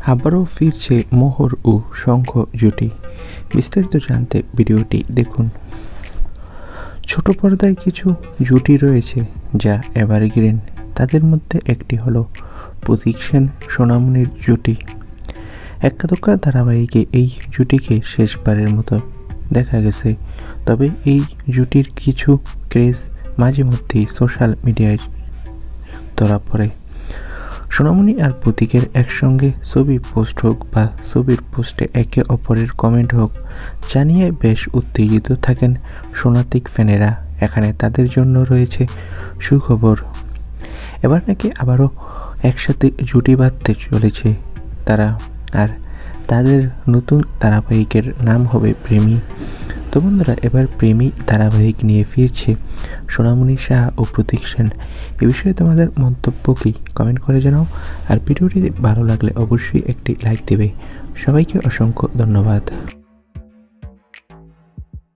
আবারও ফিরছে মোহর ও শঙ্খ জুটি। বিস্তারিত জানতে ভিডিওটি দেখুন। ছোট পর্দায় কিছু জুটি রয়েছে যা এভারগ্রিন। তাদের মধ্যে একটি হলো প্রতীক সেন সোনামণির জুটি। এক্কা দোক্কা ধারাবাহিকে এই জুটিকে শেষবারের মতো দেখা গেছে। তবে এই জুটির কিছু ক্রেজ মাঝে মধ্যেই সোশ্যাল মিডিয়ায় ধরা পড়ে। সোনামণি আর প্রতীকের একসঙ্গে ছবি পোস্ট হোক বা ছবির পোস্টে একে অপরের কমেন্ট হোক, জানিয়ে বেশ উত্তেজিত থাকেন সোনাতিক ফ্যানেরা। এখানে তাদের জন্য রয়েছে সুখবর। এবার নাকি আবারও একসাথে জুটি বাঁধতে চলেছে তারা, আর তাদের নতুন ধারাবাহিকের নাম হবে প্রেমী। তো বন্ধুরা, এবার প্রেমী ধারাবাহিক নিয়ে ফিরছে সোনামণি সাহা ও প্রতীক সেন। এ বিষয়ে তোমাদের মন্তব্য কি কমেন্ট করে জানাও। আর ভিডিওটি ভালো লাগলে অবশ্যই একটি লাইক দেবে। সবাইকে অসংখ্য ধন্যবাদ।